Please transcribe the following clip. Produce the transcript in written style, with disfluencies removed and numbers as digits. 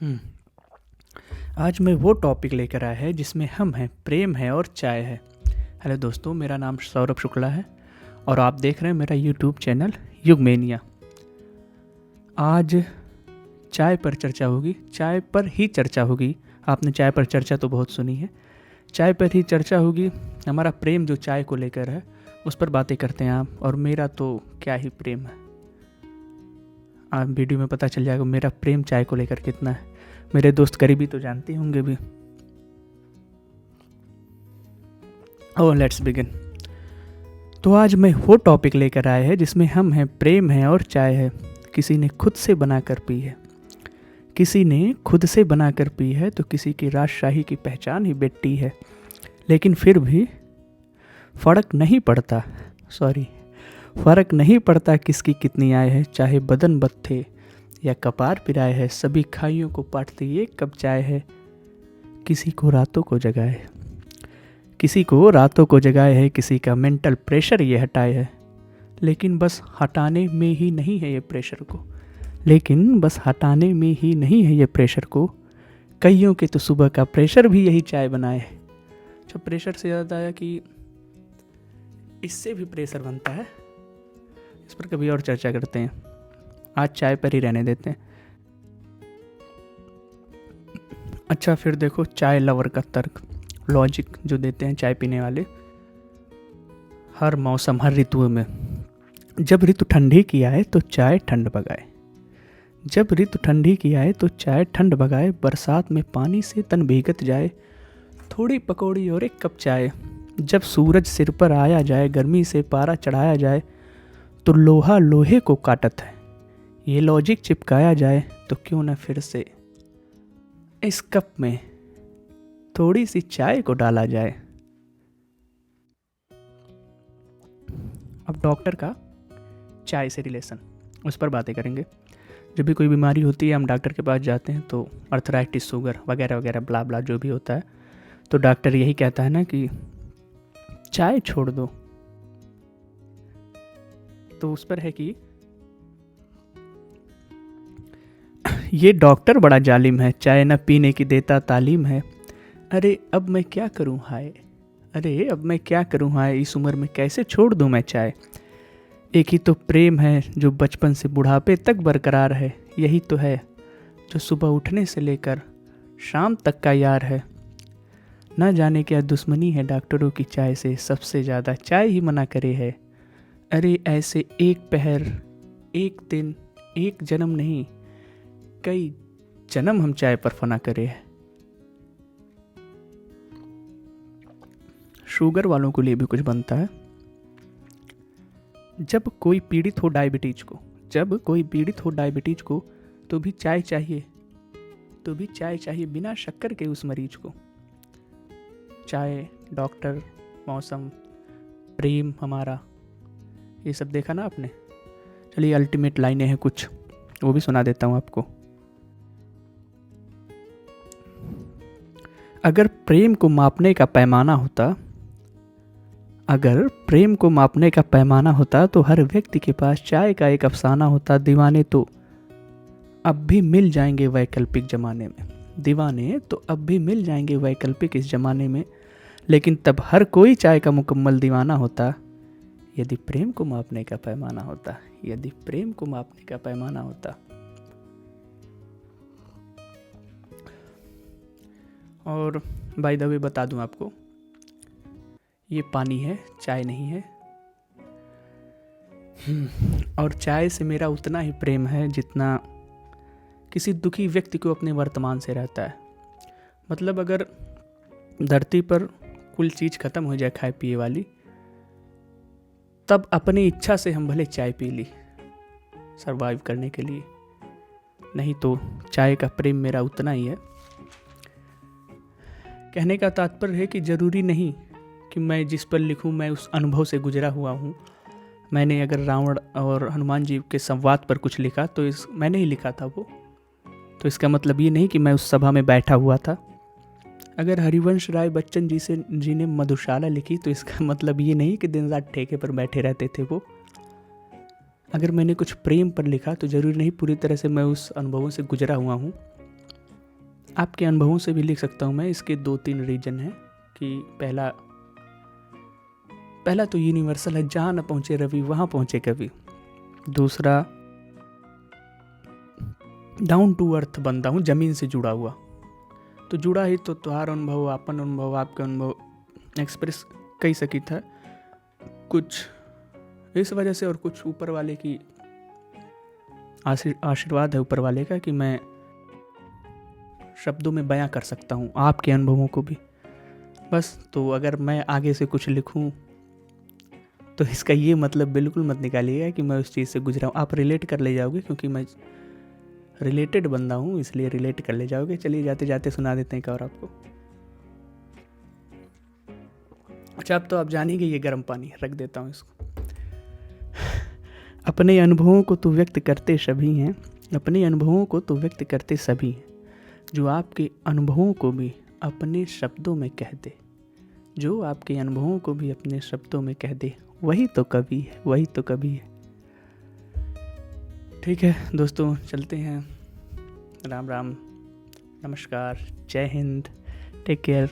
हम्म, आज मैं वो टॉपिक लेकर आया है जिसमें हम हैं, प्रेम है और चाय है। हेलो दोस्तों, मेरा नाम सौरभ शुक्ला है और आप देख रहे हैं मेरा यूट्यूब चैनल युगमेनिया। आज चाय पर चर्चा होगी, चाय पर ही चर्चा होगी। आपने चाय पर चर्चा तो बहुत सुनी है, चाय पर ही चर्चा होगी। हमारा प्रेम जो चाय को लेकर है उस पर बातें करते हैं आप, और मेरा तो क्या ही प्रेम है। आप वीडियो में पता चल जाएगा मेरा प्रेम चाय को लेकर कितना है। मेरे दोस्त करीबी तो जानते होंगे भी। ओह लेट्स बिगिन। तो आज मैं वो टॉपिक लेकर आया है जिसमें हम हैं, प्रेम है और चाय है। किसी ने खुद से बनाकर पी है, किसी ने खुद से बनाकर पी है, तो किसी की राजशाही की पहचान ही बेटी है। लेकिन फिर भी फर्क नहीं पड़ता, फर्क नहीं पड़ता किसकी कितनी आय है। चाहे बदन बत्थे या कपार पिराए है, सभी खाइयों को पाटती एक कप चाय है। किसी को रातों को जगाए, किसी को रातों को जगाए है, किसी का मेंटल प्रेशर ये हटाए है। लेकिन बस हटाने में ही नहीं है ये प्रेशर को, लेकिन बस हटाने में ही नहीं है ये प्रेशर को। कईयों के तो सुबह का प्रेशर भी यही चाय बनाए है। जब प्रेशर से याद आया कि इससे भी प्रेशर बनता है, इस पर कभी और चर्चा करते हैं। आज चाय पर ही रहने देते हैं। अच्छा फिर देखो, चाय लवर का तर्क, लॉजिक जो देते हैं चाय पीने वाले। हर मौसम, हर ऋतुओं में, जब ऋतु ठंडी की आए तो चाय ठंड भगाए, जब ऋतु ठंडी की आए तो चाय ठंड भगाए। बरसात में पानी से तन भीगत जाए, थोड़ी पकौड़ी और एक कप चाय। जब सूरज सिर पर आया जाए, गर्मी से पारा चढ़ाया जाए, तो लोहा लोहे को काटत है। ये लॉजिक चिपकाया जाए तो क्यों न फिर से इस कप में थोड़ी सी चाय को डाला जाए। अब डॉक्टर का चाय से रिलेशन, उस पर बातें करेंगे। जब भी कोई बीमारी होती है हम डॉक्टर के पास जाते हैं, तो अर्थराइटिस, शुगर वगैरह वगैरह ब्ला ब्ला जो भी होता है, तो डॉक्टर यही कहता है ना कि चाय छोड़ दो। तो उस पर है कि ये डॉक्टर बड़ा जालिम है, चाय न पीने की देता तालीम है। अरे अब मैं क्या करूं हाय, अरे अब मैं क्या करूं हाय, इस उम्र में कैसे छोड़ दूं मैं चाय। एक ही तो प्रेम है जो बचपन से बुढ़ापे तक बरकरार है। यही तो है जो सुबह उठने से लेकर शाम तक का यार है। ना जाने क्या दुश्मनी है डॉक्टरों की चाय से, सबसे ज़्यादा चाय ही मना करे है। अरे ऐसे एक पहर, एक दिन, एक जन्म नहीं, कई जन्म हम चाय पर फना करे हैं। शुगर वालों के लिए भी कुछ बनता है। जब कोई पीड़ित हो डायबिटीज को, जब कोई पीड़ित हो डायबिटीज को, तो भी चाय चाहिए, तो भी चाय चाहिए बिना शक्कर के उस मरीज को। चाय, डॉक्टर, मौसम, प्रेम हमारा, ये सब देखा ना आपने। चलिए अल्टीमेट लाइनें हैं कुछ, वो भी सुना देता हूँ आपको। अगर प्रेम को मापने का पैमाना होता, अगर प्रेम को मापने का पैमाना होता, तो हर व्यक्ति के पास चाय का एक अफसाना होता। दीवाने तो अब भी मिल जाएंगे वैकल्पिक ज़माने में, दीवाने तो अब भी मिल जाएंगे वैकल्पिक इस ज़माने में। लेकिन तब हर कोई चाय का मुकम्मल दीवाना होता, यदि प्रेम को मापने का पैमाना होता, यदि प्रेम को मापने का पैमाना होता। और बाय द वे बता दूं आपको, ये पानी है, चाय नहीं है। और चाय से मेरा उतना ही प्रेम है जितना किसी दुखी व्यक्ति को अपने वर्तमान से रहता है। मतलब अगर धरती पर कुल चीज़ खत्म हो जाए खाए पिए वाली, तब अपनी इच्छा से हम भले चाय पी ली सरवाइव करने के लिए, नहीं तो चाय का प्रेम मेरा उतना ही है। कहने का तात्पर्य है कि ज़रूरी नहीं कि मैं जिस पर लिखूं मैं उस अनुभव से गुजरा हुआ हूं। मैंने अगर रावण और हनुमान जी के संवाद पर कुछ लिखा तो मैंने ही लिखा था वो, तो इसका मतलब ये नहीं कि मैं उस सभा में बैठा हुआ था। अगर हरिवंश राय बच्चन जी ने मधुशाला लिखी तो इसका मतलब ये नहीं कि दिन रात ठेके पर बैठे रहते थे वो। अगर मैंने कुछ प्रेम पर लिखा तो ज़रूरी नहीं पूरी तरह से मैं उस अनुभवों से गुजरा हुआ हूँ। आपके अनुभवों से भी लिख सकता हूँ मैं। इसके 2-3 रीजन हैं कि पहला तो यूनिवर्सल है, जहाँ न पहुँचे रवि वहाँ पहुँचे कवि। दूसरा, डाउन टू अर्थ बनता हूँ, ज़मीन से जुड़ा हुआ। तो जुड़ा ही तो तुम्हारा अनुभव, अपन अनुभव, आपका अनुभव एक्सप्रेस कई सकी था कुछ इस वजह से, और कुछ ऊपर वाले की आशीर्वाद है ऊपर वाले का कि मैं शब्दों में बयां कर सकता हूँ आपके अनुभवों को भी। बस, तो अगर मैं आगे से कुछ लिखूँ तो इसका ये मतलब बिल्कुल मत निकालिएगा कि मैं उस चीज़ से गुजरा हूँ। आप रिलेट कर ले जाओगे, क्योंकि मैं रिलेटेड बंदा हूँ, इसलिए रिलेट कर ले जाओगे। चलिए जाते जाते सुना देते हैं एक और आपको। अच्छा, अब तो आप जान ही गए, ये गर्म पानी रख देता हूँ इसको। अपने अनुभवों को तो व्यक्त करते सभी हैं, अपने अनुभवों को तो व्यक्त करते सभी हैं, जो आपके अनुभवों को भी अपने शब्दों में कह दे, जो आपके अनुभवों को भी अपने शब्दों में कह दे, वही तो कवि है, वही तो कवि है। ठीक है दोस्तों, चलते हैं। राम राम, नमस्कार, जय हिंद, टेक केयर।